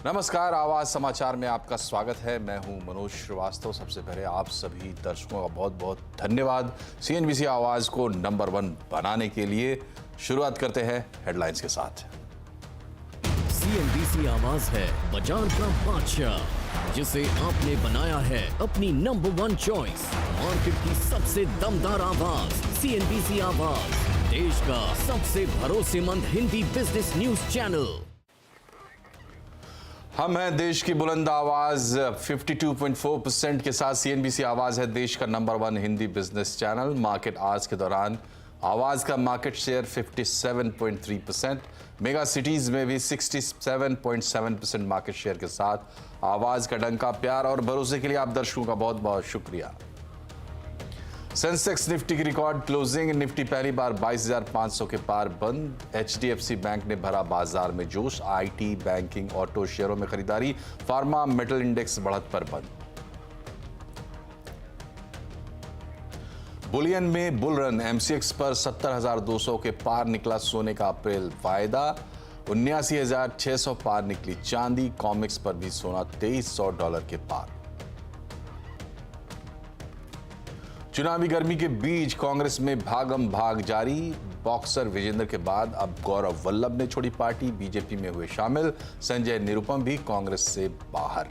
नमस्कार, आवाज समाचार में आपका स्वागत है। मैं हूं मनोज श्रीवास्तव। सबसे पहले आप सभी दर्शकों का बहुत बहुत धन्यवाद सीएनबीसी आवाज को नंबर 1 बनाने के लिए। शुरुआत करते हैं हेडलाइंस के साथ। सीएनबीसी आवाज है बाजार का बादशाह, जिसे आपने बनाया है अपनी नंबर 1 चॉइस। मार्केट की सबसे दमदार आवाज सीएनबीसी आवाज, देश का सबसे भरोसेमंद हिंदी बिजनेस न्यूज चैनल। हम हैं देश की बुलंद आवाज। 52.4% के साथ सीएनबीसी आवाज है देश का number 1 Hindi business channel. Market आज के दौरान आवाज का मार्केट शेयर 57.3%, मेगा सिटीज में भी 67.7% मार्केट शेयर के साथ आवाज का डंका। प्यार और भरोसे के लिए आप दर्शकों का बहुत बहुत शुक्रिया। सेंसेक्स निफ्टी की रिकॉर्ड क्लोजिंग। निफ्टी पहली बार 22,500 के पार बंद। एचडीएफसी बैंक ने भरा बाजार में जोश। आईटी, बैंकिंग, ऑटो शेयरों में खरीदारी। फार्मा मेटल इंडेक्स बढ़त पर बंद। बुलियन में बुल रन। एमसीएक्स पर 70,200 के पार निकला सोने का अप्रैल वायदा। 79,600 पार निकली चांदी। कॉमिक्स पर भी सोना $2,300 के पार। चुनावी गर्मी के बीच कांग्रेस में भागम भाग जारी। बॉक्सर विजेंद्र के बाद अब गौरव वल्लभ ने छोड़ी पार्टी, बीजेपी में हुए शामिल। संजय निरुपम भी कांग्रेस से बाहर।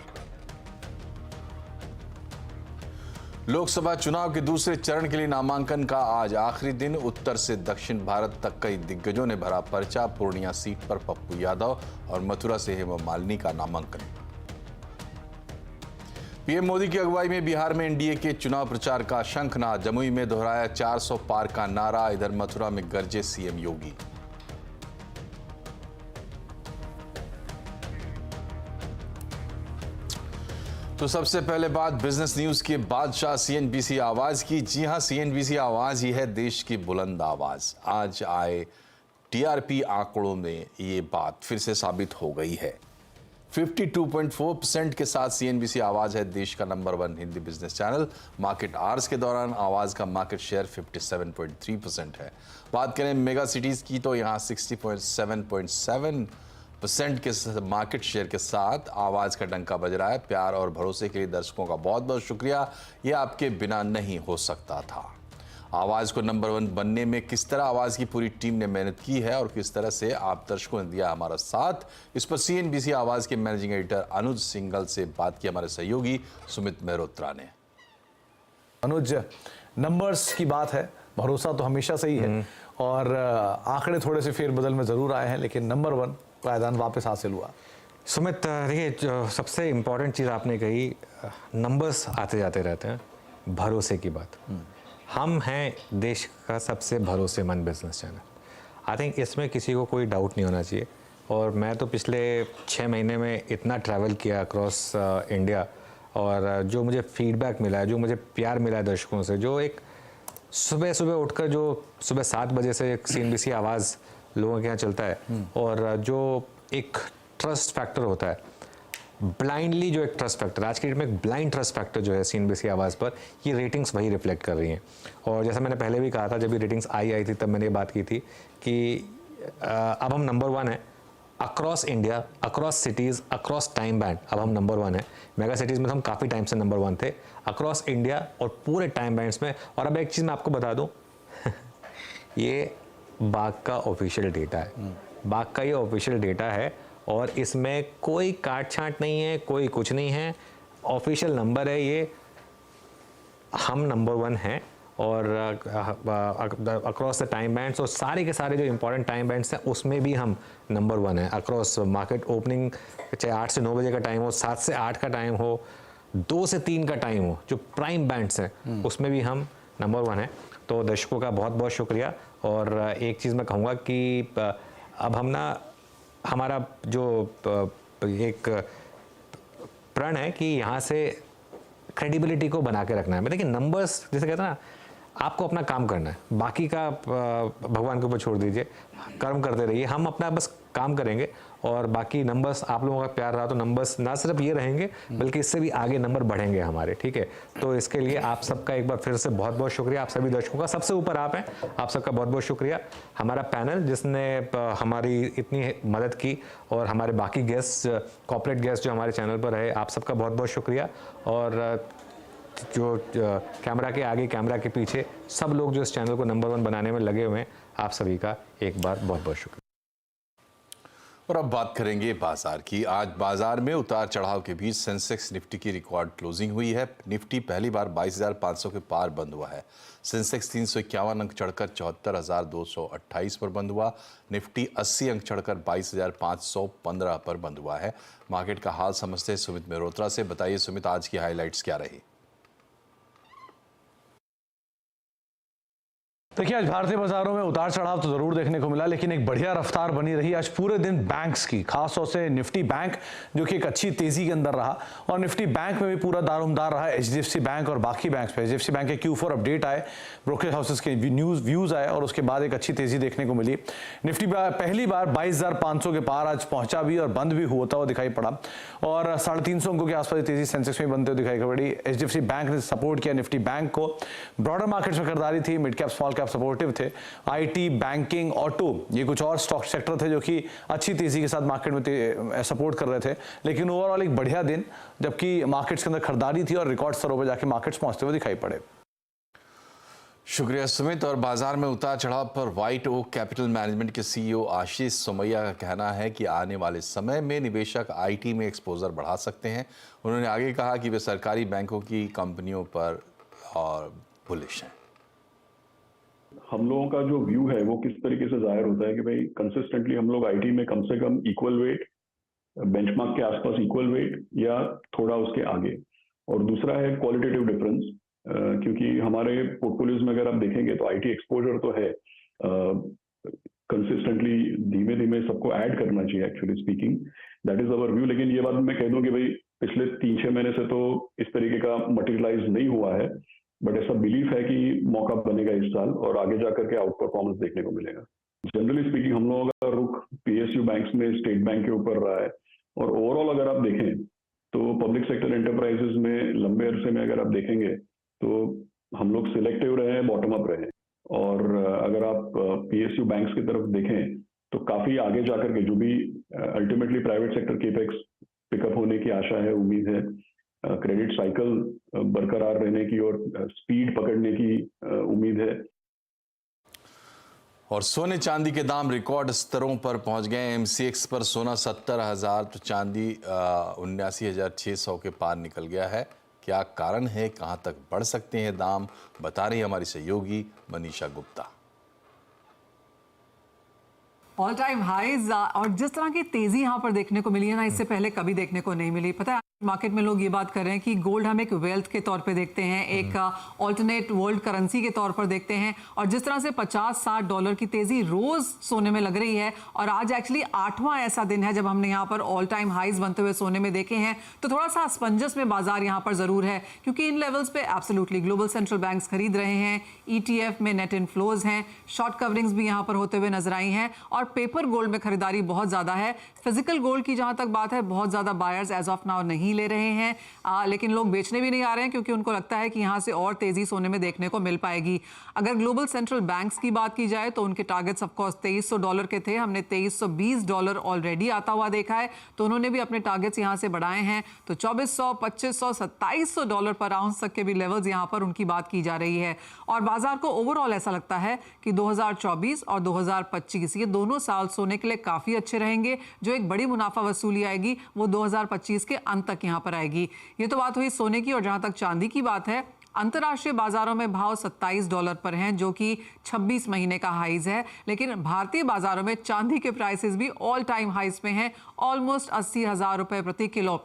लोकसभा चुनाव के दूसरे चरण के लिए नामांकन का आज आखिरी दिन। उत्तर से दक्षिण भारत तक कई दिग्गजों ने भरा पर्चा। पूर्णिया सीट पर पप्पू यादव और मथुरा से हेमा मालिनी का नामांकन। पीएम मोदी की अगुवाई में बिहार में एनडीए के चुनाव प्रचार का शंखनाद। जमुई में दोहराया 400 पार का नारा। इधर मथुरा में गरजे सीएम योगी। तो सबसे पहले बात बिजनेस न्यूज के बादशाह सीएनबीसी आवाज की। जी हां, सीएनबीसी आवाज ही है देश की बुलंद आवाज। आज आए टीआरपी आंकड़ों में ये बात फिर से साबित हो गई है। 52.4% के साथ सीएनबीसी आवाज है देश का number 1 Hindi business channel. Market hours के दौरान आवाज का मार्केट शेयर 57.3% है। बात करें मेगा सिटीज की तो यहां 60.7% के मार्केट शेयर के साथ आवाज का डंका बज रहा है। प्यार और भरोसे के लिए दर्शकों का बहुत बहुत शुक्रिया। यह आपके बिना नहीं हो सकता था। आवाज को नंबर 1 बनने में किस तरह आवाज की पूरी टीम ने मेहनत की है और किस तरह से आप दर्शकों ने दिया हमारा साथ, इस पर सीएनबीसी आवाज के मैनेजिंग एडिटर अनुज सिंघल से बात की हमारे सहयोगी सुमित मेहरोत्रा ने। अनुज, नंबर्स की बात है, भरोसा तो हमेशा से ही है और आंकड़े थोड़े से फेरबदल में जरूर आए हैं, लेकिन नंबर 1 पायदान वापस हासिल हुआ। सुमित, देखिए, जो सबसे इम्पोर्टेंट चीज़ आपने कही, नंबर्स आते जाते रहते हैं, भरोसे की बात। हम हैं देश का सबसे भरोसेमंद बिजनेस चैनल। आई थिंक इसमें किसी को कोई डाउट नहीं होना चाहिए। और मैं तो पिछले 6 महीने में इतना ट्रैवल किया अक्रॉस इंडिया, और जो मुझे फीडबैक मिला है, जो मुझे प्यार मिला है दर्शकों से, जो एक सुबह सुबह उठकर जो सुबह 7 बजे से सीएनबीसी आवाज़ लोगों के यहाँ चलता है, और जो एक ट्रस्ट फैक्टर होता है, ब्लाइंडली जो एक ट्रस्ट फैक्टर, आज की डेट में एक ब्लाइंड ट्रस्ट फैक्टर जो है सीएनबीसी आवाज़ पर, ये रेटिंग्स वही रिफ्लेक्ट कर रही हैं। और जैसा मैंने पहले भी कहा था, जब ये रेटिंग्स आई थी तब मैंने ये बात की थी कि अब हम नंबर 1 है across India, across cities, across time band. अब हम नंबर 1 है। मेगा सिटीज़ में तो हम काफ़ी टाइम से नंबर 1 थे, अक्रॉस इंडिया और पूरे टाइम बैंड्स में। और अब एक चीज़ मैं आपको बता दूँ ये बाग का ऑफिशियल डेटा है। बाग का ये ऑफिशियल डेटा है और इसमें कोई काट छांट नहीं है, कोई कुछ नहीं है। ऑफिशियल नंबर है ये। हम नंबर 1 हैं और अक्रॉस द टाइम बैंड्स, और सारे के सारे जो इंपॉर्टेंट टाइम बैंड्स हैं उसमें भी हम नंबर 1 हैं। अक्रॉस मार्केट ओपनिंग, चाहे 8 से 9 बजे का टाइम हो, 7 से 8 का टाइम हो, 2 से 3 का टाइम हो, जो प्राइम बैंड्स हैं उसमें भी हम नंबर 1 हैं। तो दर्शकों का बहुत बहुत शुक्रिया। और एक चीज़ मैं कहूँगा कि अब हम ना, हमारा जो एक प्रण है कि यहाँ से क्रेडिबिलिटी को बना के रखना है। देखिए, नंबर्स जैसे कहते हैं ना, आपको अपना काम करना है, बाकी का भगवान के ऊपर छोड़ दीजिए, कर्म करते रहिए। हम अपना बस काम करेंगे। और बाकी नंबर्स, आप लोगों का प्यार रहा तो नंबर्स ना सिर्फ ये रहेंगे बल्कि इससे भी आगे नंबर बढ़ेंगे हमारे, ठीक है। तो इसके लिए आप सबका एक बार फिर से बहुत बहुत शुक्रिया। आप सभी दर्शकों का, सबसे ऊपर आप हैं, आप सबका बहुत बहुत शुक्रिया। हमारा पैनल जिसने हमारी इतनी मदद की, और हमारे बाकी गेस्ट, कॉर्पोरेट गेस्ट जो हमारे चैनल पर रहे, आप सबका बहुत बहुत शुक्रिया। और जो कैमरा के आगे, कैमरा के पीछे सब लोग जो इस चैनल को नंबर 1 बनाने में लगे हुए हैं, आप सभी का एक बार बहुत बहुत शुक्रिया। और अब बात करेंगे बाजार की। आज बाजार में उतार चढ़ाव के बीच सेंसेक्स निफ्टी की रिकॉर्ड क्लोजिंग हुई है। निफ्टी पहली बार 22,500 के पार बंद हुआ है। सेंसेक्स 351 अंक चढ़कर 74,228 पर बंद हुआ। निफ्टी 80 अंक चढ़कर 22,515 पर बंद हुआ है। मार्केट का हाल समझते हैं सुमित मेहरोत्रा से। बताइए सुमित, आज की हाईलाइट्स क्या रही? देखिए, आज भारतीय बाजारों में उतार चढ़ाव तो जरूर देखने को मिला, लेकिन एक बढ़िया रफ्तार बनी रही आज पूरे दिन बैंक्स की, खासतौर से निफ्टी बैंक जो कि एक अच्छी तेजी के अंदर रहा। और निफ्टी बैंक में भी पूरा दारोमदार रहा। एचडीएफसी बैंक और बाकी बैंक्स पे, एचडीएफसी बैंक के Q4 अपडेट आए, ब्रोकरेज हाउसेस के व्यूज आए, और उसके बाद एक अच्छी तेजी देखने को मिली। निफ्टी पहली बार 22,500 के पार आज पहुंचा भी और बंद भी होता हुआ दिखाई पड़ा, और 350 अंकों के आसपास तेजी सेंसेक्स में बनते हुए दिखाई पड़ी। एचडीएफसी बैंक ने सपोर्ट किया निफ्टी बैंक को। ब्रॉडर मार्केट्स में खरीदारी थी, mid cap small cap supportive थे। आईटी, बैंकिंग, ऑटो, ये कुछ और स्टॉक सेक्टर थे जो कि अच्छी तेजी के साथ मार्केट में सपोर्ट कर रहे थे। लेकिन ओवरऑल एक बढ़िया दिन, जबकि मार्केट्स के अंदर खरीदारी थी और रिकॉर्ड स्तरों पर जाके मार्केट्स पहुंचते हुए दिखाई पड़े। शुक्रिया सुमित। और बाजार में उतार चढ़ाव पर व्हाइट ओक कैपिटल मैनेजमेंट के सीईओ आशीष सोमैया का कहना है कि आने वाले समय में निवेशक आईटी में एक्सपोजर बढ़ा सकते हैं। उन्होंने आगे कहा कि वे सरकारी बैंकों की कंपनियों पर और बुलिश हैं। हम लोगों का जो व्यू है वो किस तरीके से जाहिर होता है कि भाई कंसिस्टेंटली हम लोग आईटी में कम से कम इक्वल वेट, बेंचमार्क के आसपास इक्वल वेट या थोड़ा उसके आगे। और दूसरा है क्वालिटेटिव डिफरेंस, क्योंकि हमारे पोर्टफोलियोज में अगर आप देखेंगे तो आईटी एक्सपोजर तो है, कंसिस्टेंटली धीमे धीमे सबको ऐड करना चाहिए actually speaking, that is our view. लेकिन ये बात मैं कह दूं कि भाई पिछले 3-6 महीने से तो इस तरीके का मटेरियलाइज नहीं हुआ है, बट ऐसा बिलीफ है कि मौका बनेगा इस साल और आगे जाकर के आउट परफॉर्मेंस देखने को मिलेगा। जनरली स्पीकिंग हम लोगों का रुख पीएसयू बैंक्स में स्टेट बैंक के ऊपर रहा है, और ओवरऑल अगर आप देखें तो पब्लिक सेक्टर एंटरप्राइजेज में लंबे अरसे में अगर आप देखेंगे तो हम लोग सिलेक्टिव रहे हैं, बॉटम अप रहे हैं। और अगर आप पीएसयू बैंक्स की तरफ देखें तो काफी आगे जाकर के जो भी ultimately private sector capex pickup होने की आशा है, उम्मीद है, क्रेडिट साइकिल बरकरार रहने की और स्पीड पकड़ने की उम्मीद है। और सोने चांदी के दाम रिकॉर्ड स्तरों पर पहुंच गए। एमसीएक्स पर सोना 70,000 तो चांदी 79,600 के पार निकल गया है। क्या कारण है, कहां तक बढ़ सकते हैं दाम, बता रही हमारी सहयोगी Manisha Gupta. All time highs और जिस तरह की तेजी यहाँ पर देखने को मिली है ना, इससे पहले कभी देखने को नहीं मिली। पता है, मार्केट में लोग ये बात कर रहे हैं कि गोल्ड हम एक वेल्थ के तौर पे देखते हैं, एक ऑल्टरनेट वर्ल्ड करेंसी के तौर पर देखते हैं, और जिस तरह से $50-60 की तेजी रोज सोने में लग रही है, और आज एक्चुअली 8वां ऐसा दिन है जब हमने यहाँ पर ऑल टाइम हाईज बनते हुए सोने में देखे हैं। तो थोड़ा सा असमंजस में बाजार यहाँ पर जरूर है, क्योंकि इन लेवल्स पे एब्सोल्युटली ग्लोबल सेंट्रल बैंक्स खरीद रहे हैं, ETF में नेट इनफ्लोज हैं, शॉर्ट कवरिंग्स भी यहाँ पर होते हुए नजर आई हैं, और पेपर गोल्ड में खरीदारी बहुत ज्यादा है। फिजिकल गोल्ड की जहां तक बात है, बहुत ज्यादा बायर्स एज ऑफ नाउ नहीं ले रहे हैं, लेकिन लोग बेचने भी नहीं आ रहे हैं, क्योंकि उनको लगता है कि यहां से और तेजी सोने में देखने को मिल पाएगी। अगर ग्लोबल सेंट्रल बैंक्स की बात की जाए तो उनके टारगेट्स ऑफ कोर्स $2300 के थे, हमने $2320 ऑलरेडी आता हुआ देखा है, तो उन्होंने भी अपने टारगेट्स यहां से बढ़ाए हैं। तो $2400, $2500, $2700 पर आउंस तक के भी लेवल्स यहां पर उनकी बात की जा रही है। और बाजार को ओवरऑल ऐसा लगता है कि 2024 और 2025 ये दोनों साल सोने के लिए काफी अच्छे रहेंगे। जो एक बड़ी मुनाफा वसूली आएगी वो 2025 के अंत तक यहां पर आएगी। ये तो बात हुई सोने की। और जहां तक चांदी की बात है, अंतर्राष्ट्रीय बाजारों में भाव $27 पर हैं, जो कि 26 महीने का हाइज है, लेकिन भारतीय बाजारों में चांदी के प्राइसेस भी ऑल टाइम हाइज पे हैं, ऑलमोस्ट 80,000 रुपए प्रति किलो।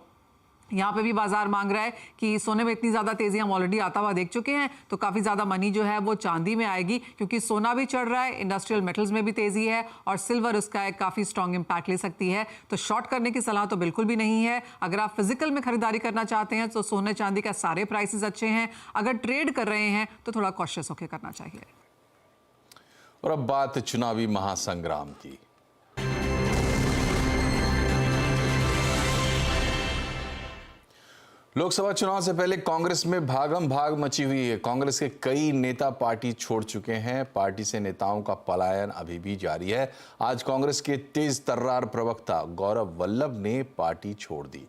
यहाँ पे भी बाजार मांग रहा है कि सोने में इतनी ज्यादा तेजी हम ऑलरेडी आता हुआ देख चुके हैं, तो काफी ज्यादा मनी जो है वो चांदी में आएगी, क्योंकि सोना भी चढ़ रहा है, इंडस्ट्रियल मेटल्स में भी तेजी है, और सिल्वर उसका एक काफी स्ट्रॉन्ग इंपैक्ट ले सकती है। तो शॉर्ट करने की सलाह तो बिल्कुल भी नहीं है। अगर आप फिजिकल में खरीदारी करना चाहते हैं तो सोने चांदी का सारे प्राइसेस अच्छे हैं। अगर ट्रेड कर रहे हैं तो थोड़ा कॉशियस होकर करना चाहिए। और अब बात चुनावी महासंग्राम की। लोकसभा चुनाव से पहले कांग्रेस में भागम भाग मची हुई है। कांग्रेस के कई नेता पार्टी छोड़ चुके हैं। पार्टी से नेताओं का पलायन अभी भी जारी है। आज कांग्रेस के तेज तर्रार प्रवक्ता गौरव वल्लभ ने पार्टी छोड़ दी।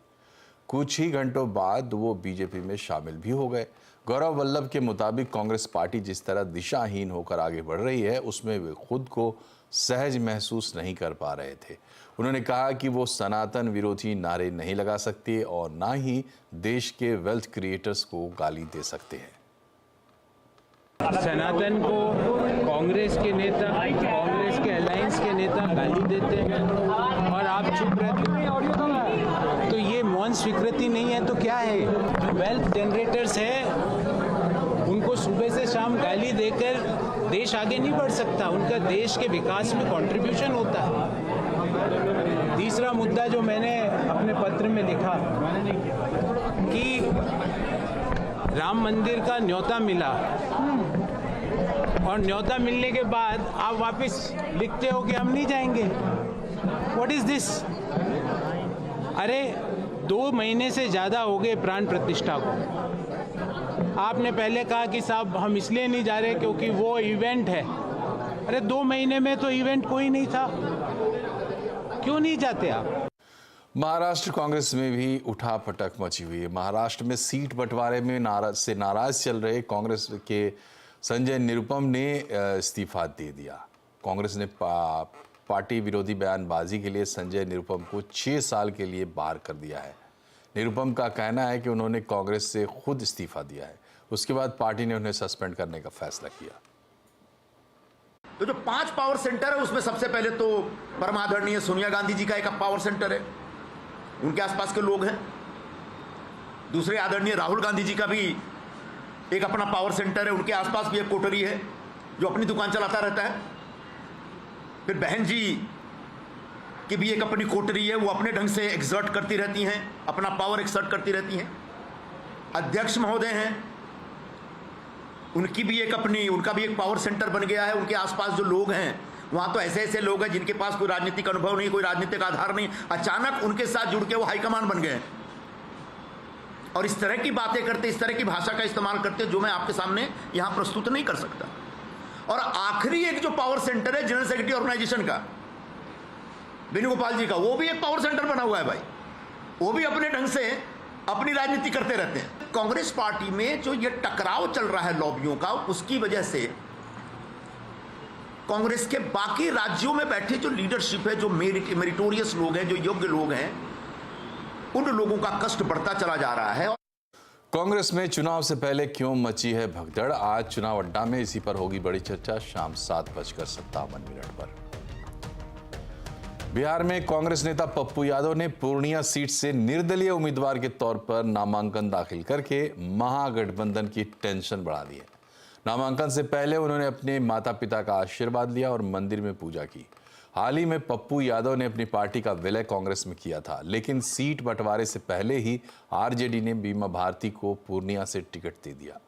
कुछ ही घंटों बाद वो बीजेपी में शामिल भी हो गए। गौरव वल्लभ के मुताबिक कांग्रेस पार्टी जिस तरह दिशाहीन होकर आगे बढ़ रही है, उसमें वे खुद को सहज महसूस नहीं कर पा रहे थे। उन्होंने कहा कि वो सनातन विरोधी नारे नहीं लगा सकते और ना ही देश के वेल्थ क्रिएटर्स को गाली दे सकते हैं। सनातन को कांग्रेस के नेता, कांग्रेस के अलायंस के नेता गाली देते हैं और आप चुप रहते हैं, तो ये मौन स्वीकृति नहीं है तो क्या है? जो वेल्थ जनरेटर्स है उनको सुबह से शाम गाली देकर देश आगे नहीं बढ़ सकता। उनका देश के विकास में कंट्रीब्यूशन होता है। तीसरा मुद्दा जो मैंने अपने पत्र में लिखा कि राम मंदिर का न्योता मिला और न्योता मिलने के बाद आप वापस लिखते हो कि हम नहीं जाएंगे। What is this? अरे 2 महीने से ज़्यादा हो गए प्राण प्रतिष्ठा को। आपने पहले कहा कि साहब हम इसलिए नहीं जा रहे क्योंकि वो इवेंट है। अरे 2 महीने में तो इवेंट कोई नहीं था, क्यों नहीं जाते आप? महाराष्ट्र कांग्रेस में भी उठापटक मची हुई है। महाराष्ट्र में सीट बंटवारे में नाराज चल रहे कांग्रेस के संजय निरुपम ने इस्तीफा दे दिया। कांग्रेस ने पार्टी विरोधी बयानबाजी के लिए संजय निरुपम को 6 साल के लिए बाहर कर दिया है। निरुपम का कहना है कि उन्होंने कांग्रेस से खुद इस्तीफा दिया है। उसके बाद पार्टी ने उन्हें सस्पेंड करने का फैसला किया। तो जो 5 पावर सेंटर है उसमें सबसे पहले तो परमादरणीय सोनिया गांधी जी का एक पावर सेंटर है, उनके आसपास के लोग हैं। दूसरे आदरणीय राहुल गांधी जी का भी एक अपना पावर सेंटर है, उनके आसपास भी एक कोटरी है जो अपनी दुकान चलाता रहता है। फिर बहन जी की भी एक अपनी कोटरी है, वो अपने ढंग से एक्सर्ट करती रहती हैं, अपना पावर एक्सर्ट करती रहती हैं। अध्यक्ष महोदय हैं, उनका भी एक पावर सेंटर बन गया है। उनके आसपास जो लोग हैं वहाँ तो ऐसे ऐसे लोग हैं जिनके पास कोई राजनीतिक अनुभव नहीं, कोई राजनीतिक आधार नहीं, अचानक उनके साथ जुड़ के वो हाईकमान बन गए हैं और इस तरह की बातें करते, इस तरह की भाषा का इस्तेमाल करते जो मैं आपके सामने यहाँ प्रस्तुत नहीं कर सकता। और आखिरी एक जो पावर सेंटर है जनरल सेक्रेटरी ऑर्गेनाइजेशन का वेणुगोपाल जी का, वो भी एक पावर सेंटर बना हुआ है भाई। वो भी अपने ढंग से अपनी राजनीति करते रहते हैं। कांग्रेस पार्टी में जो ये टकराव चल रहा है लॉबियों का, उसकी वजह से कांग्रेस के बाकी राज्यों में बैठे जो लीडरशिप है, जो मेरिटोरियस लोग हैं, जो योग्य लोग हैं, उन लोगों का कष्ट बढ़ता चला जा रहा है। कांग्रेस में चुनाव से पहले क्यों मची है भगदड़? आज चुनाव अड्डा में इसी पर होगी बड़ी चर्चा। शाम 7:57 पर बिहार में कांग्रेस नेता पप्पू यादव ने पूर्णिया सीट से निर्दलीय उम्मीदवार के तौर पर नामांकन दाखिल करके महागठबंधन की टेंशन बढ़ा दी है। नामांकन से पहले उन्होंने अपने माता पिता का आशीर्वाद लिया और मंदिर में पूजा की। हाल ही में पप्पू यादव ने अपनी पार्टी का विलय कांग्रेस में किया था, लेकिन सीट बंटवारे से पहले ही आरजेडी ने बीमा भारती को पूर्णिया से टिकट दे दिया।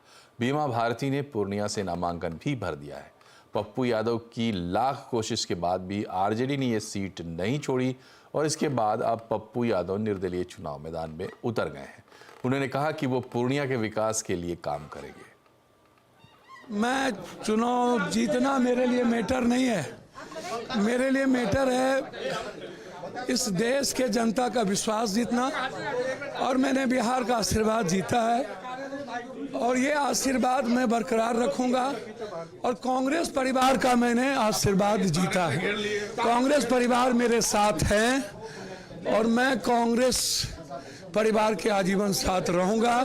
बीमा भारती ने पूर्णिया से नामांकन भी भर दिया है। पप्पू यादव की लाख कोशिश के बाद भी आरजेडी ने ये सीट नहीं छोड़ी और इसके बाद अब पप्पू यादव निर्दलीय चुनाव मैदान में उतर गए हैं। उन्होंने कहा कि वो पूर्णिया के विकास के लिए काम करेंगे। मैं चुनाव जीतना मेरे लिए मैटर नहीं है, मेरे लिए मैटर है इस देश के जनता का विश्वास जीतना। और मैंने बिहार का आशीर्वाद जीता है और ये आशीर्वाद मैं बरकरार रखूंगा। और कांग्रेस परिवार का मैंने आशीर्वाद जीता है। कांग्रेस परिवार मेरे साथ है और मैं कांग्रेस परिवार के आजीवन साथ रहूंगा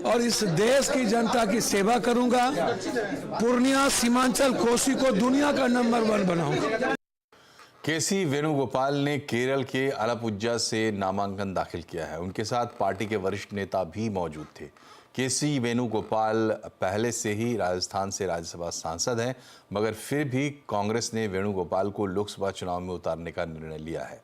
और इस देश की जनता की सेवा करूंगा। पूर्णिया, सीमांचल, कोसी को दुनिया का नंबर 1 बनाऊंगा। केसी वेणुगोपाल ने केरल के आलपुझा से नामांकन दाखिल किया है। उनके साथ पार्टी के वरिष्ठ नेता भी मौजूद थे। केसी वेणुगोपाल पहले से ही राजस्थान से राज्यसभा सांसद हैं, मगर फिर भी कांग्रेस ने वेणुगोपाल को लोकसभा चुनाव में उतारने का निर्णय लिया है।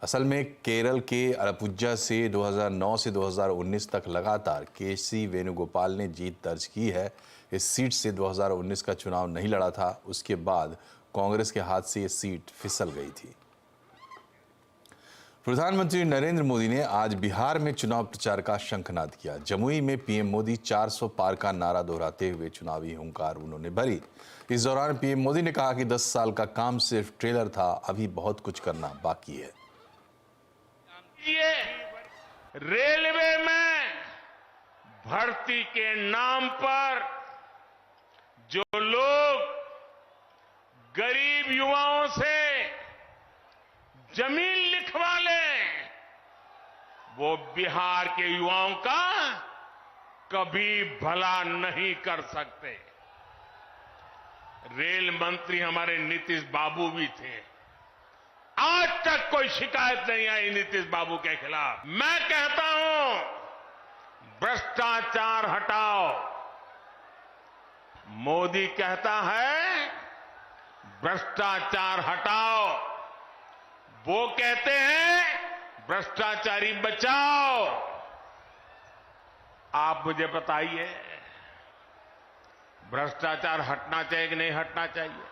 असल में केरल के आलपुझा से 2009 से 2019 तक लगातार केसी वेणुगोपाल ने जीत दर्ज की है। इस सीट से 2019 का चुनाव नहीं लड़ा था। उसके बाद कांग्रेस के हाथ से ये सीट फिसल गई थी। प्रधानमंत्री नरेंद्र मोदी ने आज बिहार में चुनाव प्रचार का शंखनाद किया। जमुई में पीएम मोदी 400 पार का नारा दोहराते हुए चुनावी हुंकार उन्होंने भरी। इस दौरान पीएम मोदी ने कहा कि 10 साल का काम सिर्फ ट्रेलर था, अभी बहुत कुछ करना बाकी है। रेलवे में भर्ती के नाम पर जो लोग गरीब युवाओं से जमीन लिखवा लें, वो बिहार के युवाओं का कभी भला नहीं कर सकते। रेल मंत्री हमारे नीतीश बाबू भी थे, आज तक कोई शिकायत नहीं आई नीतीश बाबू के खिलाफ। मैं कहता हूं, भ्रष्टाचार हटाओ। मोदी कहता है भ्रष्टाचार हटाओ, वो कहते हैं भ्रष्टाचारी बचाओ। आप मुझे बताइए, भ्रष्टाचार हटना चाहिए कि नहीं हटना चाहिए?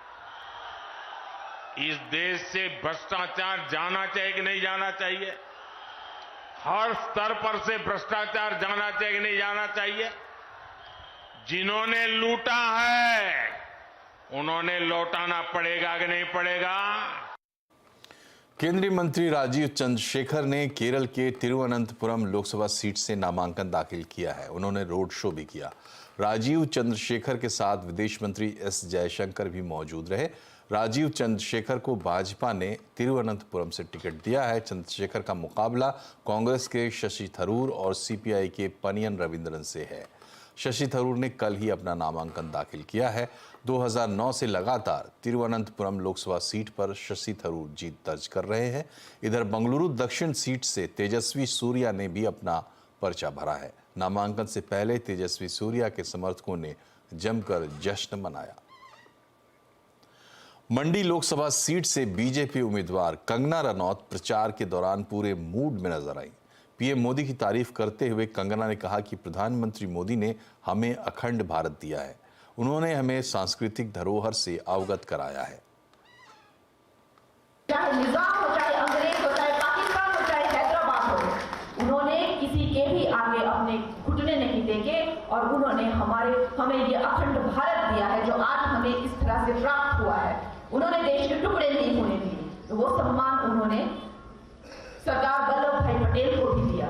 इस देश से भ्रष्टाचार जाना चाहिए कि नहीं जाना चाहिए? हर स्तर पर से भ्रष्टाचार जाना चाहिए कि नहीं जाना चाहिए? जिन्होंने लूटा है उन्होंने लौटाना पड़ेगा कि नहीं पड़ेगा? केंद्रीय मंत्री राजीव चंद्रशेखर ने केरल के तिरुवनंतपुरम लोकसभा सीट से नामांकन दाखिल किया है। उन्होंने रोड शो भी किया। राजीव चंद्रशेखर के साथ विदेश मंत्री एस जयशंकर भी मौजूद रहे। राजीव चंद्रशेखर को भाजपा ने तिरुवनंतपुरम से टिकट दिया है। चंद्रशेखर का मुकाबला कांग्रेस के शशि थरूर और सीपीआई के पनियन रविंद्रन से है। शशि थरूर ने कल ही अपना नामांकन दाखिल किया है। 2009 से लगातार तिरुवनंतपुरम लोकसभा सीट पर शशि थरूर जीत दर्ज कर रहे हैं। इधर बंगलुरु दक्षिण सीट से तेजस्वी सूर्या ने भी अपना पर्चा भरा है। नामांकन से पहले तेजस्वी सूर्या के समर्थकों ने जमकर जश्न मनाया। मंडी लोकसभा सीट से बीजेपी उम्मीदवार कंगना रनौत प्रचार के दौरान पूरे मूड में नजर आई। पीएम मोदी की तारीफ करते हुए कंगना ने कहा कि प्रधानमंत्री मोदी ने हमें अखंड भारत दिया है। उन्होंने हमें सांस्कृतिक धरोहर से अवगत कराया है। चाहे निजाम हो, चाहे अंग्रेज हो, चाहे पाकिस्तान हो, चाहे हैदराबाद हो, उन्होंने किसी के भी आगे अपने घुटने नहीं टेके और उन्होंने हमें ये अखंड भारत दिया है जो आज हमें इस तरह से प्राप्त हुआ है। उन्होंने देश के टुकड़े नहीं होने दिए। वो सम्मान उन्होंने सरदार वल्लभ भाई पटेल को भी दिया।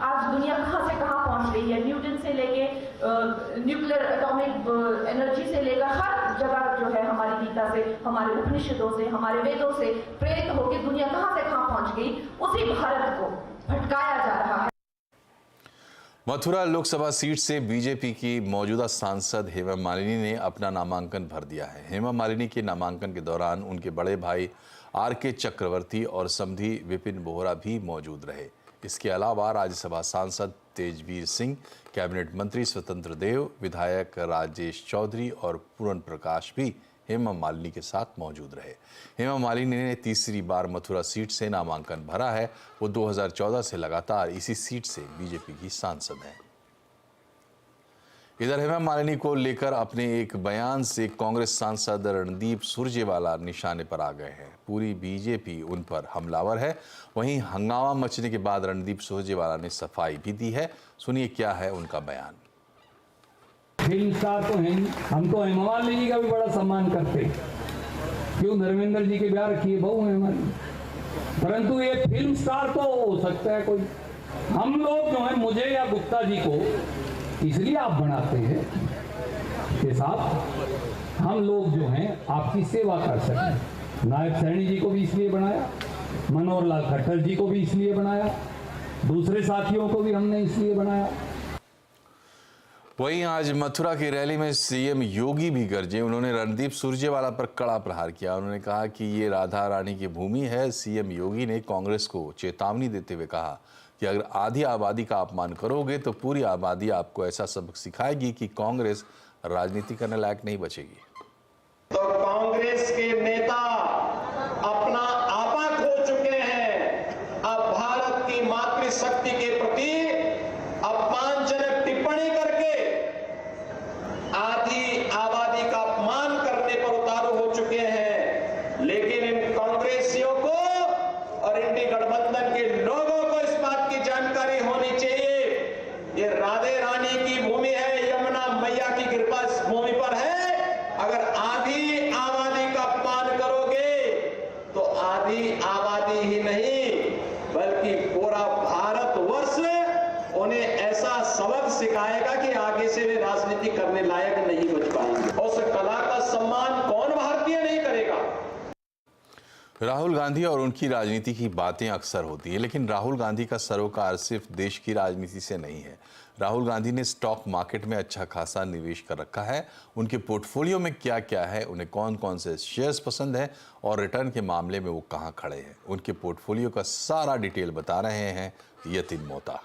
आज दुनिया कहां से कहां पहुंच रही है, न्यूटन से लेके न्यूक्लियर एटॉमिक एनर्जी से लेकर हर जगह जो है हमारी गीता से, हमारे उपनिषदों से, हमारे वेदों से प्रेरित होकर दुनिया कहां से कहां पहुंच गई, उसी भारत को भटकाया जा रहा है। मथुरा लोकसभा सीट से बीजेपी की मौजूदा सांसद हेमा मालिनी ने अपना नामांकन भर दिया है। हेमा मालिनी के नामांकन के दौरान उनके बड़े भाई आर.के. चक्रवर्ती और समधी विपिन बोहरा भी मौजूद रहे। इसके अलावा राज्यसभा सांसद तेजवीर सिंह, कैबिनेट मंत्री स्वतंत्र देव, विधायक राजेश चौधरी और पूरन प्रकाश भी हेमा मालिनी के साथ मौजूद रहे। हेमा मालिनी ने तीसरी बार मथुरा सीट से नामांकन भरा है। वो 2014 से लगातार इसी सीट से बीजेपी की सांसद हैं। इधर हेमा मालिनी को लेकर अपने एक बयान से कांग्रेस सांसद रणदीप सुरजेवाला निशाने पर आ गए हैं। पूरी बीजेपी उन पर हमलावर है। वहीं हंगामा मचने के बाद रणदीप सुरजेवाला ने सफाई भी दी है। सुनिए क्या है उनका बयान। फिल्म स्टार तो हैं, हम तो हेमा मालिनी का भी बड़ा सम्मान करते हैं। क्यों, धर्मेंद्र जी के ब्याह रखिए बहू है हमारी, परंतु ये फिल्म स्टार तो हो सकता है कोई। हम लोग जो है, मुझे या गुप्ता जी को इसलिए आप बनाते हैं कि साहब हम लोग जो हैं आपकी सेवा कर सकें। नायक सैनी जी को भी इसलिए बनाया, मनोहर लाल खट्टर जी को भी इसलिए बनाया, दूसरे साथियों को भी हमने इसलिए बनाया। वहीं आज मथुरा की रैली में सीएम योगी भी गरजे। उन्होंने रणदीप सुरजेवाला पर कड़ा प्रहार किया। उन्होंने कहा कि ये राधा रानी की भूमि है। सीएम योगी ने कांग्रेस को चेतावनी देते हुए कहा कि अगर आधी आबादी का अपमान करोगे तो पूरी आबादी आपको ऐसा सबक सिखाएगी कि कांग्रेस राजनीति करने लायक नहीं बचेगी। तो कांग्रेस के नेता अपना आपा खो चुके हैं। अब भारत की मातृशक्ति के प्रति अपमानजनक टिप्पणी करके आधी आबादी का अपमान करने पर उतारू हो चुके हैं। लेकिन इन कांग्रेसियों को और इंडी गठबंधन के राधे रानी की भूमि है, यमुना मैया की कृपा इस भूमि पर है। अगर आधी आबादी का अपमान करोगे तो आधी आबादी ही नहीं बल्कि पूरा भारतवर्ष उन्हें ऐसा सबक सिखाएगा कि आगे से वे राजनीति करने लायक नहीं बच पाएंगे। उस कला का सम्मान कौन भारतीय नहीं करेगा। राहुल गांधी और उनकी राजनीति की बातें अक्सर होती है, लेकिन राहुल गांधी का सरोकार सिर्फ देश की राजनीति से नहीं है। राहुल गांधी ने स्टॉक मार्केट में अच्छा खासा निवेश कर रखा है। उनके पोर्टफोलियो में क्या क्या है, उन्हें कौन कौन से शेयर्स पसंद है और रिटर्न के मामले में वो कहां खड़े हैं, उनके पोर्टफोलियो का सारा डिटेल बता रहे हैं यतिन मोहता।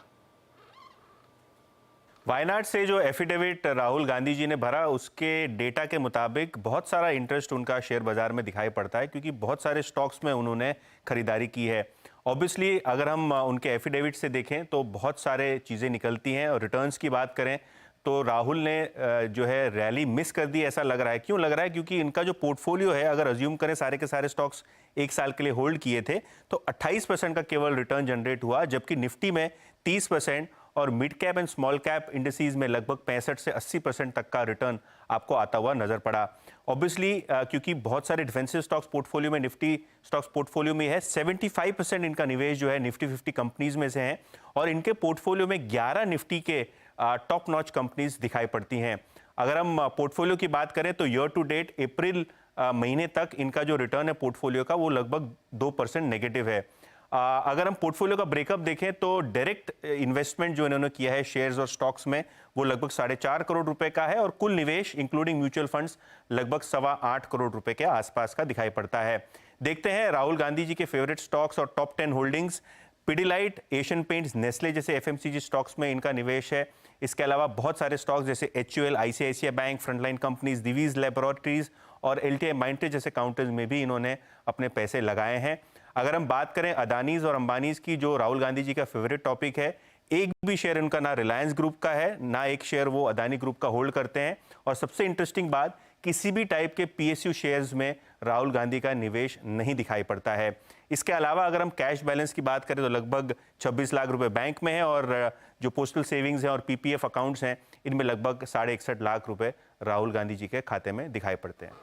वायनाड से जो एफिडेविट राहुल गांधी जी ने भरा, उसके डेटा के मुताबिक बहुत सारा इंटरेस्ट उनका शेयर बाजार में दिखाई पड़ता है, क्योंकि बहुत सारे स्टॉक्स में उन्होंने खरीदारी की है। ऑब्वियसली अगर हम उनके एफिडेविट से देखें तो बहुत सारे चीज़ें निकलती हैं, और रिटर्न्स की बात करें तो राहुल ने जो है रैली मिस कर दी ऐसा लग रहा है। क्यों लग रहा है? क्योंकि इनका जो पोर्टफोलियो है, अगर अज्यूम करें सारे के सारे स्टॉक्स एक साल के लिए होल्ड किए थे तो 28% का केवल रिटर्न जनरेट हुआ, जबकि निफ्टी में 30% और mid cap and small cap indices में लगभग 65 से 80% तक का रिटर्न आपको आता हुआ नजर पड़ा। ऑब्वियसली क्योंकि बहुत सारे डिफेंसिव स्टॉक्स पोर्टफोलियो में, निफ्टी स्टॉक्स पोर्टफोलियो में है, 75% इनका निवेश जो है निफ्टी 50 कंपनीज में से है, और इनके पोर्टफोलियो में 11 निफ्टी के टॉप नॉच कंपनीज दिखाई पड़ती हैं। अगर हम पोर्टफोलियो की बात करें तो ईयर टू डेट अप्रैल महीने तक इनका जो रिटर्न है पोर्टफोलियो का वो लगभग 2% नेगेटिव है। अगर हम पोर्टफोलियो का ब्रेकअप देखें तो डायरेक्ट इन्वेस्टमेंट जो इन्होंने किया है शेयर्स और स्टॉक्स में वो लगभग 4.5 करोड़ रुपए का है, और कुल निवेश इंक्लूडिंग म्यूचुअल फंड्स लगभग 8.25 करोड़ रुपए के आसपास का दिखाई पड़ता है। देखते हैं राहुल गांधी जी के फेवरेट स्टॉक्स और top 10 holdings. Pidilite, Asian paints, Nestle जैसे एफएमसीजी स्टॉक्स में इनका निवेश है। इसके अलावा बहुत सारे स्टॉक्स जैसे HUL, ICICI bank, frontline companies, Divi's laboratories और LTI माइंडट्री जैसे काउंटर्स में भी इन्होंने अपने पैसे लगाए हैं। अगर हम बात करें अदानीज और अंबानीज की, जो राहुल गांधी जी का फेवरेट टॉपिक है, एक भी शेयर उनका ना रिलायंस ग्रुप का है, ना एक शेयर वो अदानी ग्रुप का होल्ड करते हैं, और सबसे इंटरेस्टिंग बात, किसी भी टाइप के PSU शेयर्स में राहुल गांधी का निवेश नहीं दिखाई पड़ता है। इसके अलावा अगर हम कैश बैलेंस की बात करें तो लगभग 26 लाख रुपए बैंक में है, और जो पोस्टल सेविंग्स हैं और PPF अकाउंट्स हैं इनमें लगभग 61.5 लाख रुपए राहुल गांधी जी के खाते में दिखाई पड़ते हैं।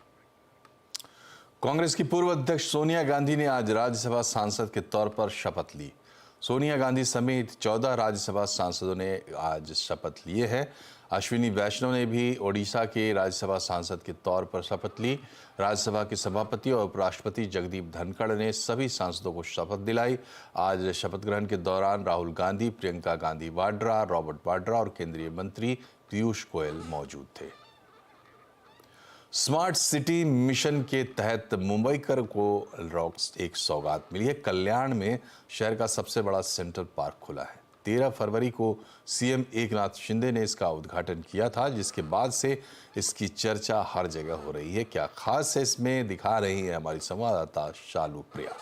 कांग्रेस की पूर्व अध्यक्ष सोनिया गांधी ने आज राज्यसभा सांसद के तौर पर शपथ ली। सोनिया गांधी समेत 14 राज्यसभा सांसदों ने आज शपथ लिए हैं। अश्विनी वैष्णव ने भी ओडिशा के राज्यसभा सांसद के तौर पर शपथ ली। राज्यसभा के सभापति और उपराष्ट्रपति जगदीप धनखड़ ने सभी सांसदों को शपथ दिलाई। आज शपथ ग्रहण के दौरान राहुल गांधी, प्रियंका गांधी वाड्रा, रॉबर्ट वाड्रा और केंद्रीय मंत्री पीयूष गोयल मौजूद थे। स्मार्ट सिटी मिशन के तहत मुंबईकर को एक सौगात मिली है। कल्याण में शहर का सबसे बड़ा सेंट्रल पार्क खुला है। 13 फरवरी को CM एकनाथ शिंदे ने इसका उद्घाटन किया था, जिसके बाद से इसकी चर्चा हर जगह हो रही है। क्या खास है इसमें, दिखा रही है हमारी संवाददाता शालू प्रिया।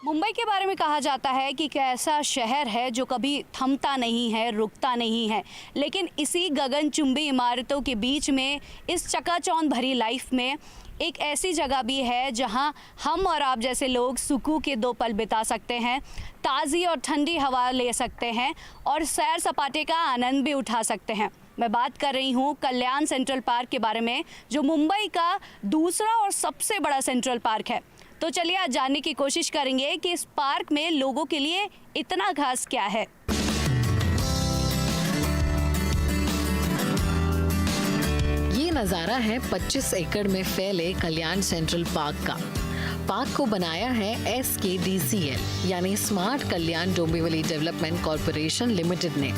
मुंबई के बारे में कहा जाता है कि एक ऐसा शहर है जो कभी थमता नहीं है, रुकता नहीं है, लेकिन इसी गगनचुंबी इमारतों के बीच में, इस चकाचौंध भरी लाइफ में एक ऐसी जगह भी है जहां हम और आप जैसे लोग सुकून के 2 पल बिता सकते हैं, ताज़ी और ठंडी हवा ले सकते हैं और सैर सपाटे का आनंद भी उठा सकते हैं। मैं बात कर रही हूं कल्याण सेंट्रल पार्क के बारे में, जो मुंबई का दूसरा और सबसे बड़ा सेंट्रल पार्क है। तो चलिए आज जानने की कोशिश करेंगे कि इस पार्क में लोगों के लिए इतना खास क्या है। ये नज़ारा है 25 एकड़ में फैले कल्याण सेंट्रल पार्क का। पार्क को बनाया है SKDCL यानी smart Kalyan Dombivli development corporation limited ने,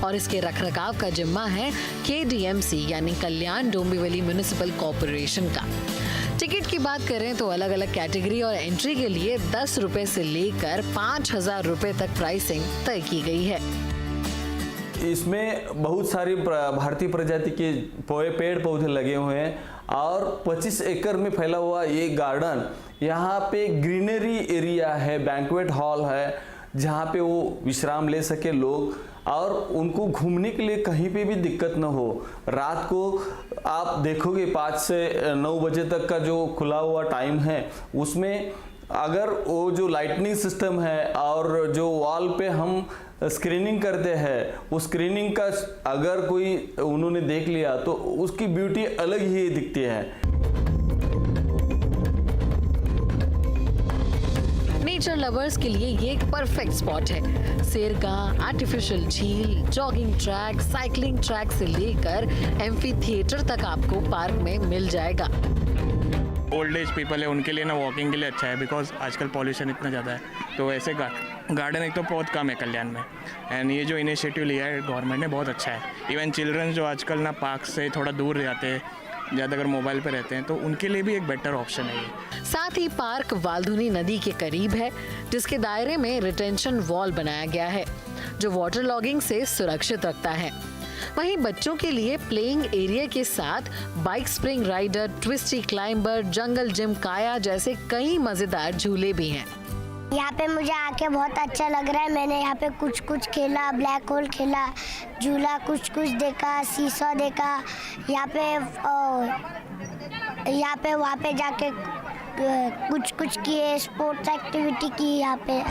और इसके रखरखाव का जिम्मा है KDMC यानी कल्याण डोंबिवली म्युनिसिपल कॉरपोरेशन का। टिकट की बात करें तो अलग अलग कैटेगरी और एंट्री के लिए 10 रुपए से लेकर 5,000 रुपए तक प्राइसिंग तय की गई है। इसमें बहुत सारी भारतीय प्रजाति के पेड़ पौधे लगे हुए हैं और 25 एकड़ में फैला हुआ ये गार्डन, यहाँ पे ग्रीनरी एरिया है, बैंक्वेट हॉल है जहाँ पे वो विश्राम ले सके लोग, और उनको घूमने के लिए कहीं पे भी दिक्कत न हो। रात को आप देखोगे 5 से 9 बजे तक का जो खुला हुआ टाइम है, उसमें अगर वो जो लाइटनिंग सिस्टम है और जो वॉल पे हम स्क्रीनिंग करते हैं, उस स्क्रीनिंग का अगर कोई उन्होंने देख लिया तो उसकी ब्यूटी अलग ही दिखती है। नेचर लवर्स के लिए ये एक परफेक्ट स्पॉट है। सेरगाह, आर्टिफिशियल झील, जॉगिंग ट्रैक, साइकिलिंग ट्रैक से लेकर एम्फी थिएटर तक आपको पार्क में मिल जाएगा। ओल्ड एज पीपल है उनके लिए ना वॉकिंग के लिए अच्छा है, बिकॉज आजकल पॉल्यूशन इतना ज़्यादा है, तो ऐसे गार्डन एक तो बहुत कम है कल्याण में। एंड ये जो इनिशिएटिव लिया है गवर्नमेंट ने बहुत अच्छा है। इवन चिल्ड्रन जो आजकल ना पार्क से थोड़ा दूर जाते हैं, ज़्यादातर मोबाइल पे रहते हैं, तो उनके लिए भी एक बेटर ऑप्शन है ये। साथ ही पार्क वाल्धुनी नदी के करीब है, जिसके दायरे में रिटेंशन वॉल बनाया गया है जो वाटर लॉगिंग से सुरक्षित रखता है। वहीं बच्चों के लिए प्लेइंग एरिया के साथ bike spring rider, twisty climber, jungle gym काया जैसे कई मजेदार झूले भी हैं। यहाँ पे मुझे आके बहुत अच्छा लग रहा है। मैंने यहाँ पे कुछ खेला, ब्लैक होल खेला, झूला कुछ देखा, सीसॉ देखा। यहाँ पे वहाँ पे जाके कुछ किए, स्पोर्ट्स एक्टिविटी की यहाँ पे।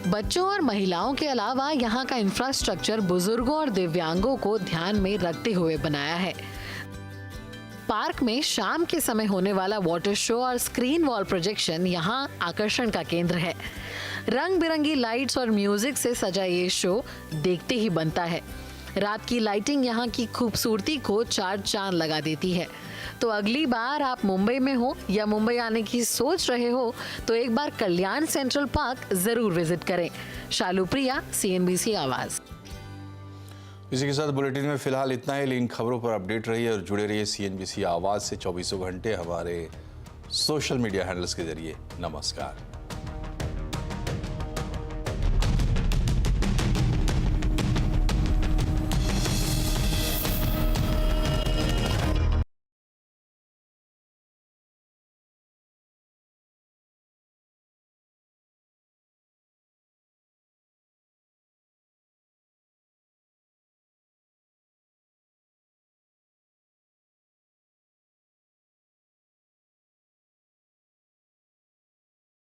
बच्चों और महिलाओं के अलावा यहाँ का इंफ्रास्ट्रक्चर बुजुर्गों और दिव्यांगों को ध्यान में रखते हुए बनाया है। पार्क में शाम के समय होने वाला वाटर शो और स्क्रीन वॉल प्रोजेक्शन यहाँ आकर्षण का केंद्र है। रंग बिरंगी लाइट्स और म्यूजिक से सजा ये शो देखते ही बनता है। रात की लाइटिंग यहाँ की खूबसूरती को चार चांद लगा देती है। तो अगली बार आप मुंबई में हो या मुंबई आने की सोच रहे हो तो एक बार कल्याण सेंट्रल पार्क जरूर विजिट करें। शालू प्रिया, CNBC आवाज। इसी के साथ बुलेटिन में फिलहाल इतना ही। लेकिन खबरों पर अपडेट रहिए और जुड़े रहिए CNBC आवाज से 24 घंटे हमारे सोशल मीडिया हैंडल्स के जरिए। नमस्कार।